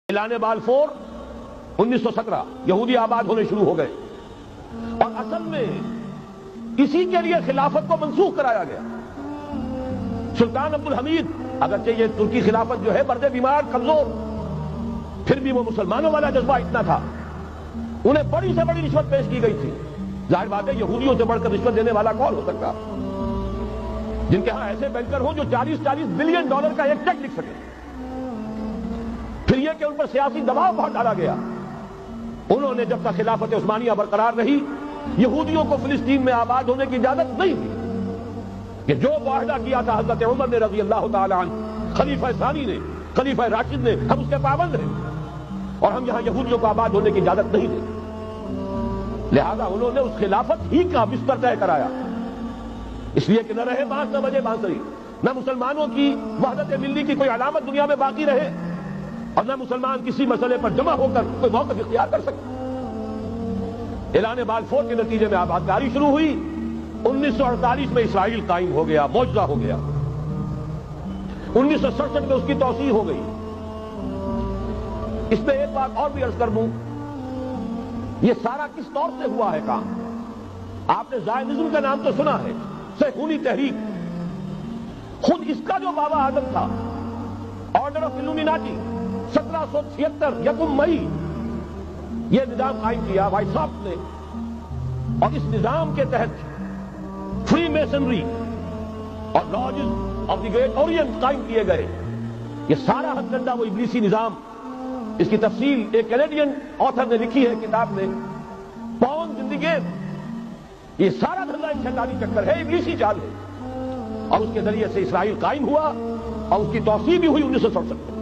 اعلان بالفور 1917 یہودی آباد ہونے شروع ہو گئے اور اصل میں اسی کے لیے خلافت کو منسوخ کرایا گیا۔ سلطان عبد الحمید اگرچہ یہ ترکی خلافت جو ہے برد بیمار کمزور، پھر بھی وہ مسلمانوں والا جذبہ اتنا تھا، انہیں بڑی سے بڑی رشوت پیش کی گئی تھی۔ ظاہر بات ہے یہودیوں سے بڑھ کر رشوت دینے والا کون ہو سکتا، جن کے ہاں ایسے بینکر ہوں جو 40 بلین ڈالر کا ایک چیک لکھ سکے۔ پھر یہ کہ ان پر سیاسی دباؤ بہت ڈالا گیا۔ انہوں نے جب تک خلافت عثمانیہ برقرار رہی یہودیوں کو فلسطین میں آباد ہونے کی اجازت نہیں دی، کہ جو معاہدہ کیا تھا حضرت عمر نے رضی اللہ تعالی عنہ، خلیفہ ثانی نے، خلیفہ راشد نے، ہم اس کے پابند ہیں اور ہم یہاں یہودیوں کو آباد ہونے کی اجازت نہیں دیں۔ لہذا انہوں نے اس خلافت ہی کا بستر طے کرایا، اس لیے کہ نہ رہے بانس نہ بجے بانسری، نہ مسلمانوں کی وحدت ملی کی کوئی علامت دنیا میں باقی رہے اور نہ مسلمان کسی مسئلے پر جمع ہو کر کوئی موقف اختیار کر سکے۔ اعلان بالفور کے نتیجے میں آبادکاری شروع ہوئی۔ 1948 میں اسرائیل قائم ہو گیا، معجزہ ہو گیا۔ 1967 میں اس کی توسیع ہو گئی۔ اس میں ایک بات اور بھی عرض کر دوں، یہ سارا کس طور سے ہوا ہے کام؟ آپ نے زائنزم کا نام تو سنا ہے، صہیونی تحریک، خود اس کا جو بابا اعظم تھا، آرڈر آف الومیناٹی، 1776 یکم مئی یہ نظام قائم کیا وائسراف نے، اور اس نظام کے تحت فری میسنری اور lodges of the great Orient قائم کیے گئے۔ یہ سارا ہتھ کنڈا وہ ابلیسی نظام، اس کی تفصیل ایک کینیڈین آتھر نے لکھی ہے کتاب میں، پاؤن زندگی، یہ سارا دھندا ایک شیطانی چکر ہے، ابلیسی چال ہے، اور اس کے ذریعے سے اسرائیل قائم ہوا اور اس کی توسیع بھی ہوئی 1967 میں۔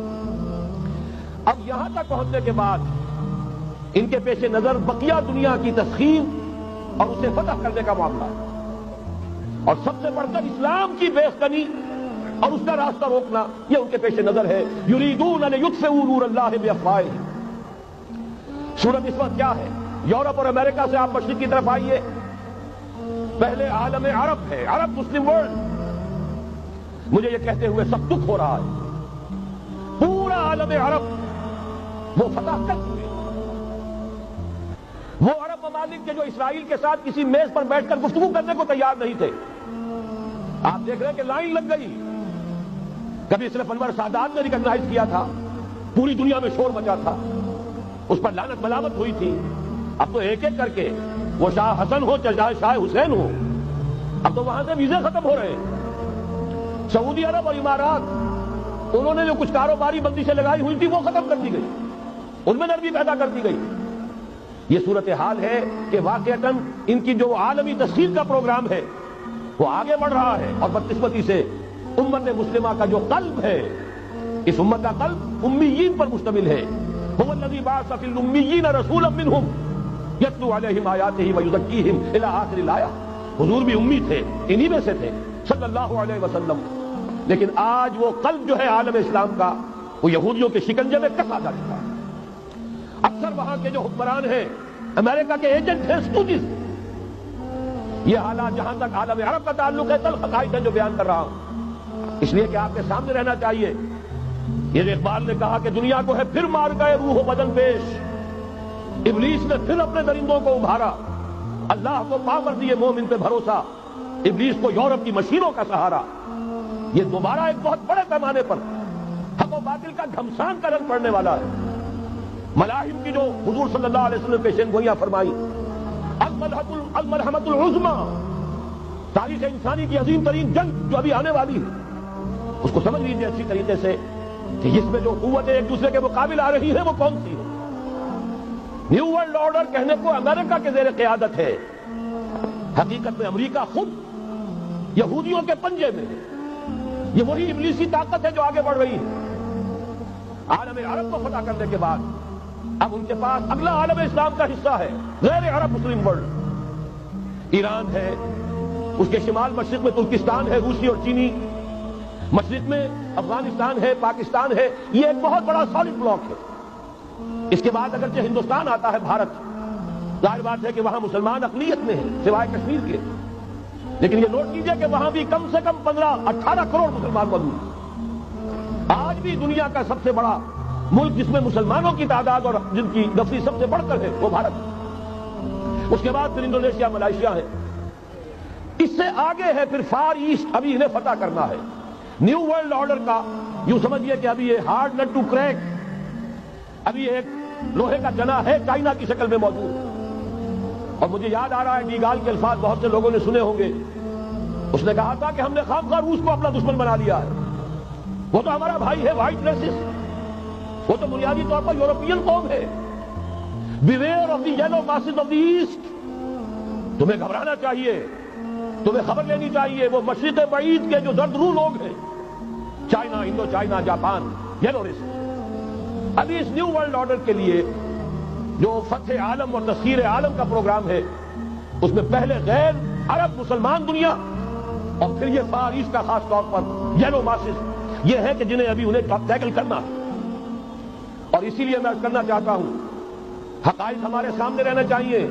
اب یہاں تک پہنچنے کے بعد ان کے پیش نظر بقیہ دنیا کی تسخیر اور اسے فتح کرنے کا معاملہ، اور سب سے بڑھ کر اسلام کی بیخبنی اور اس کا راستہ روکنا، یہ ان کے پیش نظر ہے۔ یریدون لیطفئوا نور اللہ بافواہہم۔ صورت اس وقت کیا ہے؟ یورپ اور امریکہ سے آپ مشرق کی طرف آئیے، پہلے عالم عرب ہے، عرب مسلم ورلڈ، مجھے یہ کہتے ہوئے سب دکھ ہو رہا ہے، پورا عالم عرب وہ فتح کر چکے، وہ عرب ممالک کے جو اسرائیل کے ساتھ کسی میز پر بیٹھ کر گفتگو کرنے کو تیار نہیں تھے۔ آپ دیکھ رہے ہیں کہ لائن لگ گئی۔ کبھی صرف انور سادات نے ریکگنائز کیا تھا، پوری دنیا میں شور مچا تھا، اس پر لعنت ملامت ہوئی تھی۔ اب تو ایک ایک کر کے، وہ شاہ حسن ہو چاہے شاہ حسین ہو، اب تو وہاں سے ویزے ختم ہو رہے ہیں۔ سعودی عرب اور امارات، انہوں نے جو کچھ کاروباری بندشیں لگائی ہوئی تھی وہ ختم کر دی گئی، ان میں نرمی پیدا کر دی گئی۔ یہ صورتحال ہے کہ واقعتاً ان کی جو عالمی تسخیر کا پروگرام ہے وہ آگے بڑھ رہا ہے، اور بدقسمتی سے امت مسلمہ کا جو قلب ہے، اس امت کا قلب امیین پر مشتمل ہے۔ هو الذی بعث فی الامیین رسولا منہم یتلو علیہم آیاتہ ویزکیہم الی آخر الآیہ۔ حضور بھی امی تھے، انہی میں سے تھے صلی اللہ علیہ وسلم، لیکن آج وہ قلب جو ہے عالم اسلام کا وہ یہودیوں کے شکنجے میں کسا جا چکا ہے۔ اکثر وہاں کے جو حکمران ہیں امریکہ کے ایجنٹ ہیں، اسٹوڈنٹس۔ یہ حالات جہاں تک عالم عرب کا تعلق ہے تلخ حقائق ہے جو بیان کر رہا ہوں، اس لیے کہ آپ کے سامنے رہنا چاہیے۔ یہ اقبال نے کہا کہ دنیا کو ہے پھر مار گئے روح و بدن پیش، ابلیس نے پھر اپنے درندوں کو ابھارا، اللہ کو پاور دیے مومن پہ بھروسہ، ابلیس کو یورپ کی مشینوں کا سہارا۔ یہ دوبارہ ایک بہت بڑے پیمانے پر حق و باطل کا گھمسان کا رنگ پڑنے والا ہے۔ ملاحم کی جو حضور صلی اللہ علیہ وسلم پیشین گوئیاں فرمائی، المرحمۃ العظمی، تاریخ انسانی کی عظیم ترین جنگ جو ابھی آنے والی ہے، اس کو سمجھ لیجیے اچھی طریقے سے کہ اس میں جو قوتیں ایک دوسرے کے مقابل آ رہی ہیں وہ کون سی ہے۔ نیو ورلڈ آرڈر کہنے کو امریکہ کے زیر قیادت ہے، حقیقت میں امریکہ خود یہودیوں کے پنجے میں ہے۔ یہ وہی ابلیسی طاقت ہے جو آگے بڑھ رہی ہے۔ عالم عرب کو فتح کرنے کے بعد اب ان کے پاس اگلا عالم اسلام کا حصہ ہے، غیر عرب مسلم ورلڈ۔ ایران ہے، اس کے شمال مشرق میں ترکستان ہے، روسی اور چینی، مشرق میں افغانستان ہے، پاکستان ہے، یہ ایک بہت بڑا سالڈ بلاک ہے۔ اس کے بعد اگرچہ ہندوستان آتا ہے، بھارت، ظاہر بات ہے کہ وہاں مسلمان اقلیت میں ہیں سوائے کشمیر کے، لیکن یہ نوٹ کیجئے کہ وہاں بھی کم سے کم 15-18 کروڑ مسلمان موجود ہیں۔ آج بھی دنیا کا سب سے بڑا ملک جس میں مسلمانوں کی تعداد اور جن کی نفری سب سے بڑھ کر ہے وہ بھارت، اس کے بعد پھر انڈونیشیا، ملائیشیا ہے، اس سے آگے ہے پھر فار ایسٹ، ابھی انہیں فتح کرنا ہے۔ نیو ورلڈ آرڈر کا یوں سمجھیے کہ ابھی یہ ہارڈ نٹ ٹو کریک، ابھی ایک لوہے کا چنا ہے چائنا کی شکل میں موجود۔ اور مجھے یاد آ رہا ہے ڈی گال کے الفاظ بہت سے لوگوں نے سنے ہوں گے، اس نے کہا تھا کہ ہم نے خامخواہ روس کو اپنا دشمن بنا لیا ہے، وہ تو ہمارا بھائی ہے، وائٹ ریسس، وہ تو بنیادی طور پر یورپین قوم ہے۔ Beware of the yellow masses of the east, تمہیں گھبرانا چاہیے، تمہیں خبر لینی چاہیے، وہ مشرق بعید کے جو زرد رو لوگ ہیں، China, Indo China, Japan, yellow races. ابھی اس نیو ورلڈ آرڈر کے لیے جو فتح عالم اور تسخیر عالم کا پروگرام ہے، اس میں پہلے غیر عرب مسلمان دنیا اور پھر یہ فار ایسٹ کا خاص طور پر یلو ماسز، یہ ہے کہ جنہیں ابھی انہیں ٹیکل کرنا ہے۔ اور اسی لیے میں کرنا چاہتا ہوں، حقائق ہمارے سامنے رہنا چاہیے۔